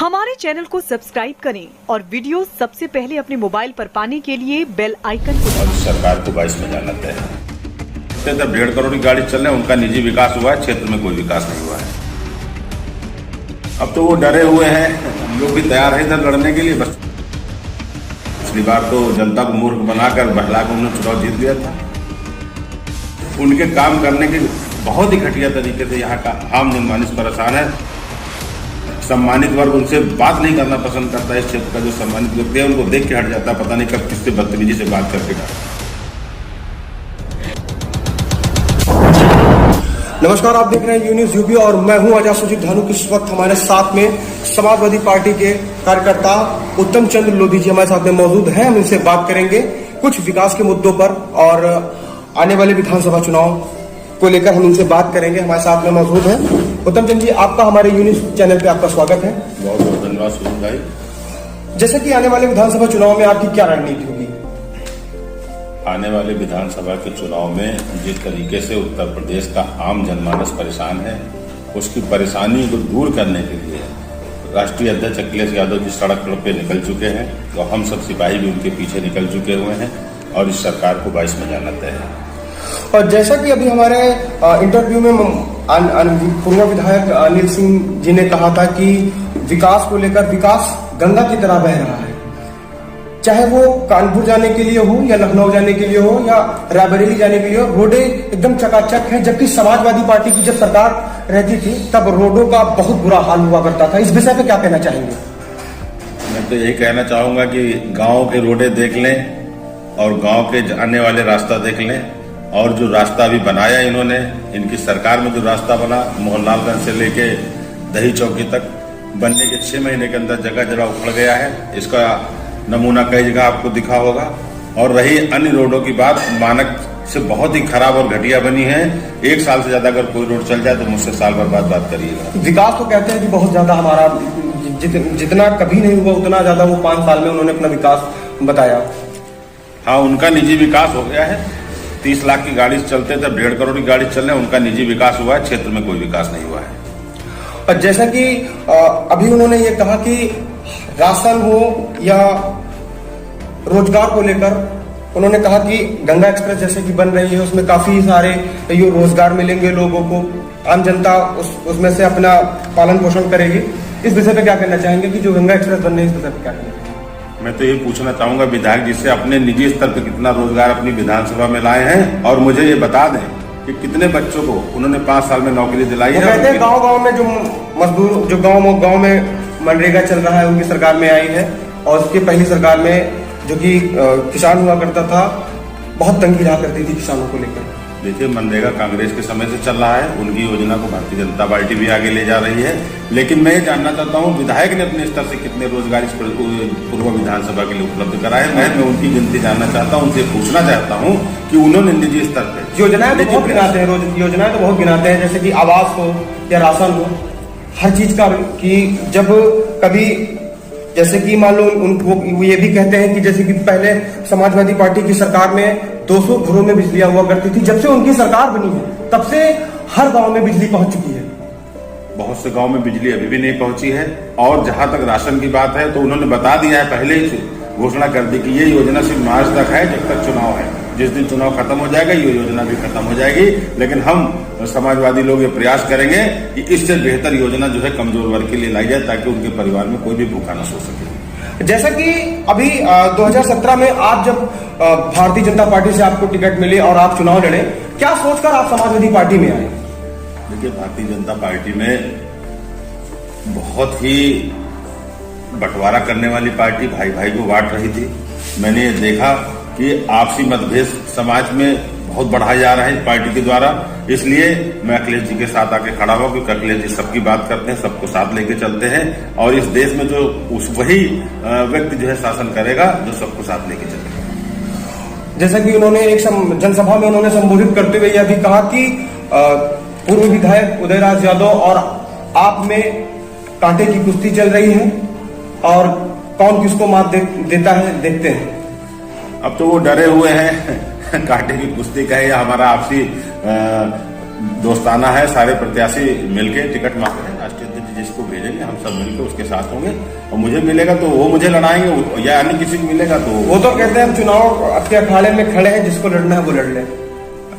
हमारे चैनल को सब्सक्राइब करें और वीडियो सबसे पहले अपने मोबाइल पर पाने के लिए बेल आइकन को दबाएं। सरकार को 22 में जाना तय है। 1.5 करोड़ की गाड़ी चल रही है, उनका निजी विकास हुआ है, क्षेत्र में कोई विकास नहीं हुआ है। अब तो वो डरे हुए हैं, हम लोग भी तैयार है इधर लड़ने के लिए। बस पिछली बार तो जनता को मूर्ख बनाकर बहला कर उन्होंने चुनाव जीत लिया था। उनके काम करने के बहुत ही घटिया तरीके से यहाँ का आम जनमानस परेशान है। सम्मानित वर्ग उनसे बात नहीं करना पसंद करता है। इस क्षेत्र का जो सम्मानित व्यक्ति है उनको देख के हट जाता है, पता नहीं कब किससे बदतमीजी से बात करके डाल। नमस्कार, आप देख रहे हैं यून्यूज यूपी और मैं हूं आजाद सुजीत धानू। इस वक्त हमारे साथ में समाजवादी पार्टी के कार्यकर्ता उत्तम चंद्र लोधी जी हमारे साथ में मौजूद हैं। हम इनसे बात करेंगे कुछ विकास के मुद्दों पर और आने वाले विधानसभा चुनाव को लेकर हम इनसे बात करेंगे। हमारे साथ में मौजूद है उत्तम चंद्र जी, आपका हमारे यून्यूज चैनल पे आपका स्वागत है। बहुत बहुत धन्यवाद सुजीत भाई। जैसे कि आने वाले विधानसभा चुनाव में आपकी क्या रणनीति होगी? आने वाले विधानसभा के चुनाव में जिस तरीके से उत्तर प्रदेश का आम जनमानस परेशान है, उसकी परेशानी को दूर करने के लिए राष्ट्रीय अध्यक्ष अखिलेश यादव जी सड़क पे निकल चुके हैं और हम सब सिपाही भी उनके पीछे निकल चुके हुए हैं और इस सरकार को 22 में जाना तय है। और जैसा कि अभी हमारे इंटरव्यू में पूर्व विधायक अनिल सिंह जी ने कहा था कि विकास को लेकर विकास गंगा की तरह बह रहा है, चाहे वो कानपुर जाने के लिए हो या लखनऊ जाने के लिए हो या रायबरेली जाने के लिए हो, रोडें एकदम चकाचक हैं। जबकि समाजवादी पार्टी की जब सरकार रहती थी तब रोडों का बहुत बुरा हाल हुआ करता था। इस विषय पे क्या कहना चाहेंगे? मैं तो यही कहना चाहूंगा कि गांव के रोडें देख लें और गांव के जाने वाले रास्ता देख लें। और जो रास्ता अभी बनाया इन्होंने, इनकी सरकार में जो रास्ता बना मोहनलालगंज से लेके दही चौकी तक, बनने के 6 महीने के अंदर जगह जगह उखड़ गया है। इसका नमूना कई जगह आपको दिखा होगा। और रही अन्य रोडों की बात, मानक से बहुत ही खराब और घटिया बनी है। 1 साल से ज्यादा अगर कोई रोड चल जाए तो मुझसे साल भर बाद बात करिएगा। विकास तो कहते हैं कि बहुत ज्यादा हमारा जितना कभी नहीं हुआ उतना ज्यादा वो 5 साल में उन्होंने अपना विकास बताया। हाँ, उनका निजी विकास हो गया है। 30 लाख की गाड़ी चलते थे, 1.5 करोड़ की गाड़ी चल रहे, उनका निजी विकास हुआ है, क्षेत्र में कोई विकास नहीं हुआ है। और जैसा कि अभी उन्होंने ये कहा कि राशन हो या रोजगार को लेकर उन्होंने कहा कि गंगा एक्सप्रेस जैसे कि बन रही है उसमें काफी सारे ये रोजगार मिलेंगे लोगों को, आम जनता उसमें से अपना पालन पोषण करेगी। इस विषय पे क्या कहना चाहेंगे कि जो गंगा एक्सप्रेस बन रही है इस विषय पे क्या कहना? मैं तो ये पूछना चाहूंगा विधायक जी से, अपने निजी स्तर पर कितना रोजगार अपनी विधानसभा में लाए हैं और मुझे ये बता दें कि कितने बच्चों को उन्होंने 5 साल में नौकरी दिलाई है। कहते हैं गाँव में जो मजदूर जो गाँव में मनरेगा चल रहा है उनकी सरकार में आई है और उसकी पहली सरकार में जो कि किसान हुआ करता था बहुत तंगी रहा करती थी किसानों को लेकर। देखिए, मनरेगा कांग्रेस के समय से चल रहा है, उनकी योजना को भारतीय जनता पार्टी भी आगे ले जा रही है। लेकिन मैं ये जानना चाहता हूँ विधायक ने अपने स्तर से कितने रोजगार इस पूर्व विधानसभा के लिए उपलब्ध कराए। मैं उनकी गिनती जानना चाहता हूँ, उनसे पूछना चाहता हूँ कि उन्होंने निजी स्तर पर योजनाएं तो बहुत गिनाते हैं, योजनाएं तो बहुत गिनाते हैं, जैसे कि आवास हो या राशन हो, हर चीज का कि जब कभी जैसे कि मान लो उनको ये भी कहते हैं कि जैसे कि पहले समाजवादी पार्टी की सरकार में 200 घरों में बिजलियां हुआ करती थी। जब से उनकी सरकार बनी है तब से हर गांव में बिजली पहुंच चुकी है। बहुत से गांव में बिजली अभी भी नहीं पहुंची है। और जहां तक राशन की बात है तो उन्होंने बता दिया है, पहले ही घोषणा कर दी कि ये योजना सिर्फ मार्च तक है, जब तक चुनाव है। जिस दिन चुनाव खत्म हो जाएगा ये योजना भी खत्म हो जाएगी। लेकिन हम समाजवादी लोग ये प्रयास करेंगे कि इससे बेहतर योजना जो है कमजोर वर्ग के लिए लाई जाए ताकि उनके परिवार में कोई भी भूखा न सो सके। जैसा कि अभी 2017 में आप जब भारतीय जनता पार्टी से आपको टिकट मिली और आप चुनाव लड़े, क्या सोचकर आप समाजवादी पार्टी में आए? देखिए, भारतीय जनता पार्टी में बहुत ही बंटवारा करने वाली पार्टी, भाई भाई को बांट रही थी। मैंने ये देखा कि आपसी मतभेद समाज में बहुत बढ़ाया जा रहा है इस पार्टी के द्वारा। इसलिए मैं अखिलेश जी के साथ आके खड़ा हुआ, क्योंकि अखिलेश जी सबकी बात करते हैं, सबको साथ लेके चलते हैं और इस देश में जो वही व्यक्ति जो है शासन करेगा जो सबको साथ लेके चलेगा। जैसा कि उन्होंने एक जनसभा में उन्होंने संबोधित करते हुए यह भी कहा कि पूर्व विधायक उदयराज यादव और आप में कांटे की कुश्ती चल रही है और कौन किसको मात देता है देखते हैं। अब तो वो डरे हुए हैं, कांटे की कुश्ती का है, हमारा आपसी दोस्ताना है। सारे प्रत्याशी मिलकर टिकट मांग रहे हैं। राष्ट्रीय अध्यक्ष जिसको भेजेंगे हम सब मिलकर उसके साथ होंगे, और मुझे मिलेगा तो वो मुझे लड़ाएंगे, या अन्य किसी को मिलेगा तो वो तो कहते हैं हम चुनाव के अखाड़े में खड़े हैं, जिसको लड़ना है वो लड़ ले।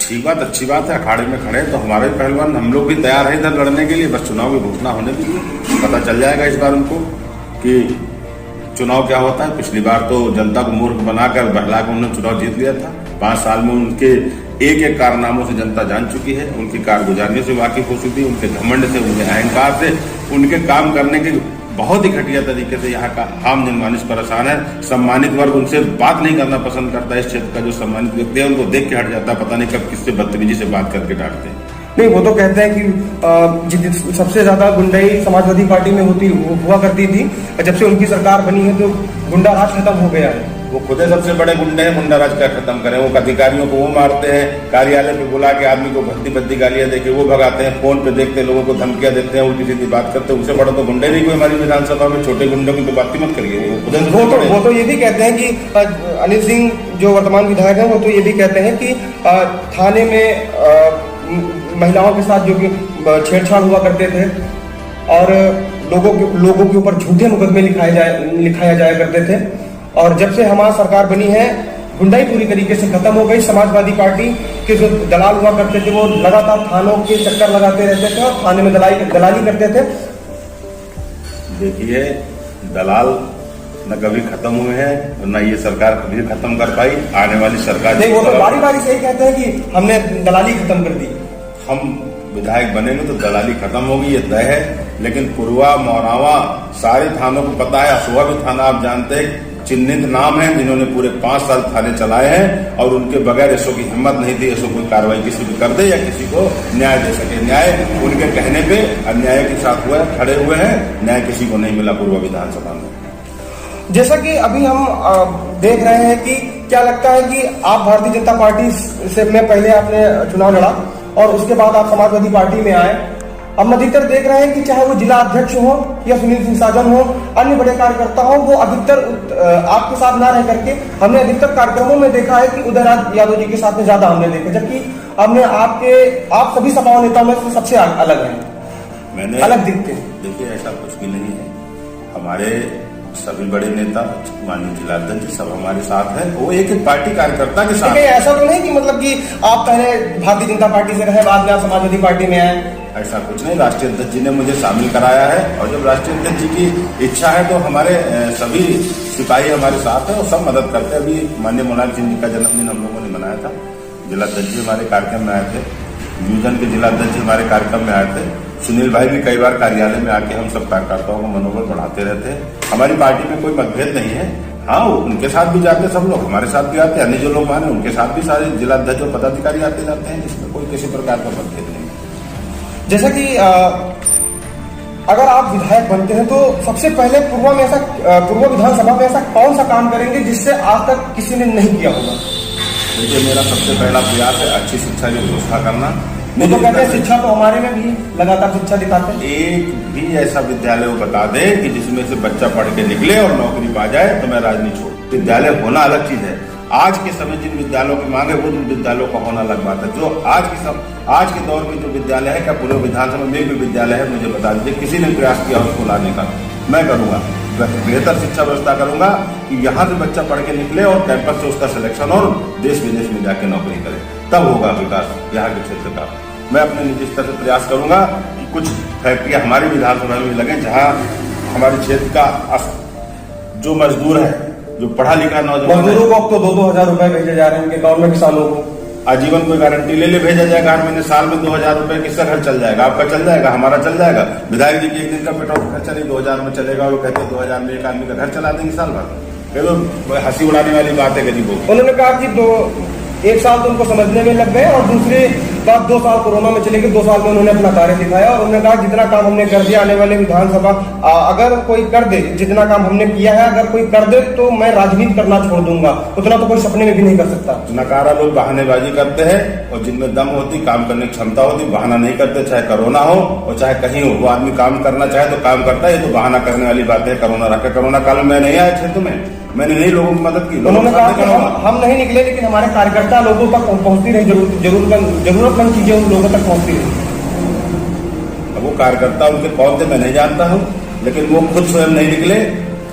ठीक बात, अच्छी बात है, अखाड़े में खड़े हैं तो हमारे पहलवान हम लोग भी तैयार हैं इधर लड़ने के लिए। बस चुनाव की घोषणा होने दीजिए, पता चल जाएगा इस बार उनको कि चुनाव क्या होता है। पिछली बार तो जनता को मूर्ख बनाकर बहला कर उन्होंने चुनाव जीत लिया था। 5 साल में उनके एक एक कारनामों से जनता जान चुकी है, उनकी कारगुजारियों से वाकिफ हो चुकी है, उनके घमंड से, उनके अहंकार से, उनके काम करने के बहुत ही घटिया तरीके से यहाँ का आम जनमानस परेशान है। सम्मानित वर्ग उनसे बात नहीं करना पसंद करता है। इस क्षेत्र का जो सम्मानित व्यक्ति है उनको देख के हट जाता है, पता नहीं कब किससे बदतमीजी से बात करके डांटते हैं। नहीं, वो तो कहते हैं कि सबसे ज्यादा गुंडाई समाजवादी पार्टी में हुआ करती थी, जब से उनकी सरकार बनी है तो गुंडा राज खत्म हो गया है। वो खुद सबसे बड़े गुंडे हैं, गुंडा राज क्या खत्म करें। वो अधिकारियों को वो मारते हैं, कार्यालय पे बुला के आदमी को भद्दी गालियां देके वो भगाते हैं, फोन पे देखते लोगों को धमकियां देते हैं, उल्टी सीधी बात करते हैं। उससे बड़ा तो गुंडे नहीं कोई हमारी विधानसभा में। छोटे गुंडों की तो बात ही मत करिए। वो तो ये भी कहते हैं कि अनिल सिंह जो वर्तमान विधायक है वो तो ये भी कहते हैं कि थाने में महिलाओं के साथ जो कि छेड़छाड़ हुआ करते थे और लोगों के ऊपर झूठे मुकदमे लिखाया जाया करते थे, और जब से हमारी सरकार बनी है गुंडाई पूरी तरीके से खत्म हो गई। समाजवादी पार्टी के जो दलाल हुआ करते थे वो लगातार थानों के चक्कर लगाते रहते थे और थाने में दलाली करते थे। देखिए, दलाल न कभी खत्म हुए हैं और न ये सरकार कभी खत्म कर पाई। आने वाली सरकार नहीं, वो तो बारी बारी से ही कहते हैं कि हमने दलाली खत्म कर दी। हम विधायक बनेंगे तो दलाली खत्म होगी, ये तय है। लेकिन पुरवा, मौरावा सारे थानों को पता है। असुआ भी थाना आप जानते हैं, चिन्हित नाम है जिन्होंने पूरे 5 साल थाने चलाए हैं और उनके बगैर ऐसो की हिम्मत नहीं थी ऐसो कोई कार्रवाई किसी भी कर दे या किसी को न्याय दे सके। न्याय उनके कहने पे अन्याय के साथ हुआ, खड़े हुए हैं। न्याय किसी को नहीं मिला पूर्व विधानसभा में। जैसा कि अभी हम देख रहे हैं कि क्या लगता है कि आप भारतीय जनता पार्टी से में पहले आपने चुनाव लड़ा और उसके बाद आप समाजवादी पार्टी में आए। हम अधिकतर देख रहे हैं कि चाहे वो जिला अध्यक्ष हो या सुनील सिंह साजन हो, अन्य बड़े कार्यकर्ता हो, वो अधिकतर आपके साथ ना रह करके हमने अधिकतर कार्यक्रमों में देखा है कि उदयराज यादव जी के साथ में ज्यादा हमने देखे, जबकि हमने आप सभी सपा नेताओं में से सबसे अलग हैं, मैंने अलग दिखते हैं। देखिए, ऐसा कुछ भी नहीं है। हमारे सभी बड़े नेता, माननीय जिलाध्यक्ष सब हमारे साथ हैं। वो एक एक पार्टी कार्यकर्ता के साथ। ऐसा तो नहीं कि मतलब कि आप पहले भारतीय जनता पार्टी से रहे, बाद में आप समाजवादी पार्टी में आए? ऐसा कुछ नहीं। राष्ट्रीय अध्यक्ष जी ने मुझे शामिल कराया है और जब राष्ट्रीय अध्यक्ष जी की इच्छा है तो हमारे सभी सिपाही हमारे साथ हैं और सब मदद करते हैं। अभी माननीय मुलायम सिंह जी का जन्मदिन हम लोगों ने मनाया था, जिलाध्यक्ष जी हमारे कार्यक्रम में आए थे, यूजन के जिलाध्यक्ष हमारे कार्यक्रम में आए थे, सुनील भाई भी कई बार कार्यालय में आके हम सब कार्यकर्ताओं को मनोबल बढ़ाते रहते हैं। हमारी पार्टी में कोई मतभेद नहीं है। हाँ, उनके साथ भी जाते सब लोग, हमारे साथ भी आते हैं, अन्य जो लोग माने उनके साथ भी सारे जिलाध्यक्ष और पदाधिकारी आते जाते हैं। इसमें कोई किसी प्रकार का मतभेद नहीं है। जैसा कि अगर आप विधायक बनते हैं तो सबसे पहले पूर्व विधानसभा में ऐसा कौन सा काम करेंगे जिससे आज तक किसी ने नहीं किया होगा? देखिए, मेरा सबसे पहला प्रयास है अच्छी शिक्षा की व्यवस्था करना। वो तो कहते हैं शिक्षा तो हमारे में भी लगातार शिक्षा दिखाते हैं। एक भी ऐसा विद्यालय वो बता दे कि जिसमें से बच्चा पढ़ के निकले और नौकरी पा जाए तो मैं राजनीति छोड़। विद्यालय होना अलग चीज है। आज के समय जिन विद्यालयों की मांग है वो जिन विद्यालयों का होना अलग बात है। जो आज के दौर में जो विद्यालय है, क्या पूरे विधानसभा में भी विद्यालय है, मुझे बता दीजिए। किसी ने प्रयास किया उसको लाने का? मैं करूंगा, बेहतर शिक्षा व्यवस्था करूंगा कि यहाँ से बच्चा पढ़ के निकले और कैंपस से उसका सिलेक्शन और देश विदेश में जाके नौकरी करे, तब होगा विकास यहाँ के क्षेत्र का। मैं अपने निजी स्तर से प्रयास करूंगा कि कुछ फैक्ट्रियां हमारी विधानसभा में लगे जहाँ हमारे क्षेत्र का जो मजदूर है, जो पढ़ा लिखा नौजवान, मजदूरों को अब तो 2-2 हजार रुपए भेजे जा रहे हैं उनके गाँव में, किसानों को आजीवन कोई गारंटी ले भेजा जाएगा। 8 महीने साल में 2000 रुपए किसका घर चल जाएगा? आपका चल जाएगा, हमारा चल जाएगा। विधायक जी की एक दिन का पेट्रोल खर्चा नहीं 2000 में चलेगा। वो कहते हैं 2000 में एक आदमी का घर चला देंगे साल भर। तो हंसी उड़ाने वाली बात है गरीबों। उन्होंने कहा कि 1 साल तो उनको समझने में लग गए और दूसरी बात 2 साल कोरोना में चले गए। 2 साल में उन्होंने अपना कार्य दिखाया और उन्होंने कहा जितना काम हमने कर दिया, आने वाले विधानसभा अगर कोई कर दे, जितना काम हमने किया है अगर कोई कर दे तो मैं राजनीति करना छोड़ दूंगा। उतना तो कोई सपने में भी नहीं कर सकता। नकारा लोग बहानेबाजी करते हैं और जिनमें दम होती, काम करने की क्षमता होती, बहाना नहीं करते। चाहे कोरोना हो और चाहे कहीं हो, वो आदमी काम करना चाहे तो काम करता है। ये तो बहाना करने वाली बात है। कोरोना रखा, कोरोना काल में मैं नहीं आया क्षेत्र में, मैंने नहीं लोगों की मदद की। उन्होंने कहा कि हम नहीं निकले लेकिन हमारे कार्यकर्ता लोगों तक पहुंचती रही, जरूरतमंद चीजें उन लोगों तक पहुंचती रही। अब वो कार्यकर्ता उनके कौन थे मैं नहीं जानता हूँ, लेकिन वो खुद स्वयं नहीं निकले,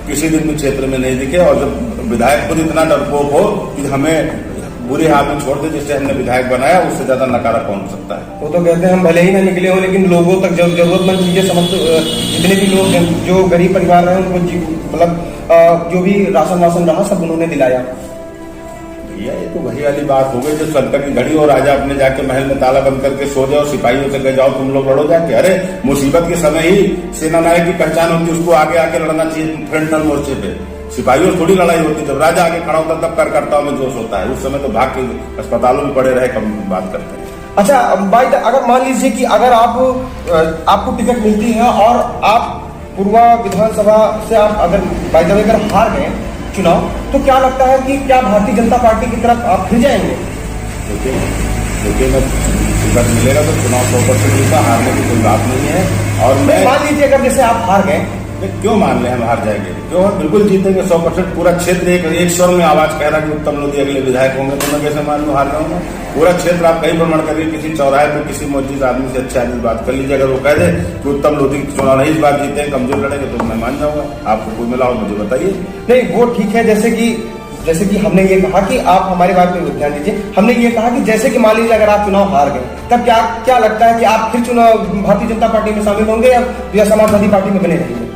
किसी दिन भी क्षेत्र में नहीं दिखे। और जब विधायक खुद इतना डरपोक हो कि हमें बुरे हाल में छोड़ दे जिससे हमने विधायक बनाया, उससे ज्यादा नकारा कौन हो सकता है। वो तो कहते हैं हम भले ही ना निकले हो, लेकिन लोगों तक जरूरतमंद चीजें समझ, जितने भी लोग जो गरीब परिवार रहे उनको मतलब जो भी राशन रहा सब उन्होंने दिलाया। ये तो वही वाली बात हो गई जो संकट की घड़ी और राजा अपने जाके महल में ताला बंद करके सो जाओ, सिपाहियों से कह जाओ तुम लोग लड़ो जाके। अरे मुसीबत के समय ही सेना नायक की पहचान होती है, उसको आगे आके लड़ना चाहिए फ्रंटल मोर्चे पे। सिपाहियों थोड़ी लड़ाई होती, जब राजा आगे खड़ा होता तब कार्यकर्ताओं में जोश होता है। उस समय तो भाग के अस्पतालों में पड़े रहे, कम बात करते हैं। अच्छा भाई, अगर मान लीजिए कि अगर आपको टिकट मिलती है और आप पूर्वा विधानसभा से आप अगर हार गए चुनाव, तो क्या लगता है कि क्या भारतीय जनता पार्टी की तरफ आप फिर जाएंगे? देखिए मैं टिकट मिलेगा तो चुनाव 100% जीता, हारने की कोई बात नहीं है। और मैं मान लीजिए अगर जैसे आप हार गए, क्यों मान ले हम हार जाएंगे? क्यों, बिल्कुल जीतेंगे 100%। पूरा क्षेत्र एक स्वर में आवाज कह रहा है कि उत्तम लोधी अगले विधायक होंगे, तो मैं कैसे मान लूं हार जाऊंगा? पूरा क्षेत्र आप कहीं भ्रमण करिए, किसी चौराहे पर किसी मौजूद आदमी से अच्छे आदमी बात कर लीजिए, अगर वो कह दे कि उत्तम लोधी चुनाव नहीं इस बार जीते, कमजोर लड़ेंगे, तो मैं मान जाऊंगा। आपको कोई मिला हो मुझे बताइए। नहीं वो ठीक है, जैसे कि हमने ये कहा कि आप हमारी बात पे ध्यान दीजिए। हमने ये कहा कि जैसे कि मान लीजिए अगर आप चुनाव हार गए, तब क्या लगता है कि आप फिर चुनाव भारतीय जनता पार्टी में शामिल होंगे या समाजवादी पार्टी में बने रहेंगे?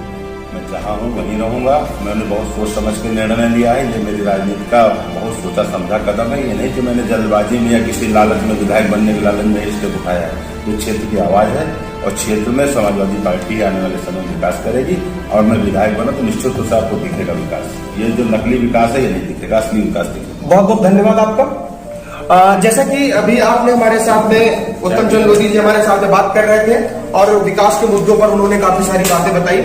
मैं जहाँ हूँ वहीं रहूंगा। मैंने बहुत सोच समझ के निर्णय लिया है। ये मेरी राजनीति का बहुत सोचा समझा कदम है। ये नहीं कि मैंने जल्दबाजी में या किसी लालच में विधायक बनने के लालच में इसलिए उठाया है। ये क्षेत्र की आवाज है और क्षेत्र में समाजवादी पार्टी आने वाले समय में विकास करेगी और मैं विधायक बना तो निश्चित रूप से आपको दिखेगा विकास। ये जो नकली विकास है ये नहीं दिखेगा, असली विकास दिखेगा। बहुत बहुत धन्यवाद आपका। जैसा कि अभी आपने हमारे साथ में उत्तम चंद्र लोधी जी हमारे साथ में बात कर रहे थे और विकास के मुद्दों पर उन्होंने काफी सारी बातें बताई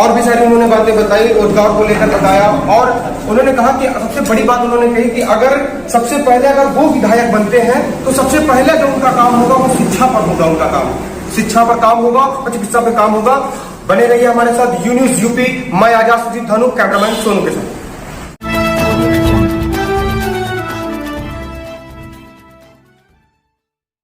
और भी सारी उन्होंने बातें बताई, रोजगार को लेकर बताया और उन्होंने कहा कि सबसे बड़ी बात उन्होंने कही कि अगर सबसे पहले अगर वो विधायक बनते हैं तो सबसे पहले जो उनका काम होगा वो शिक्षा पर होगा। उनका काम शिक्षा पर काम होगा और चिकित्सा पर काम होगा। बने रहिए हमारे साथ। यून्यूज यूपी, मैं आजाद सुजीत धनु, कैमरामैन सोनू के साथ।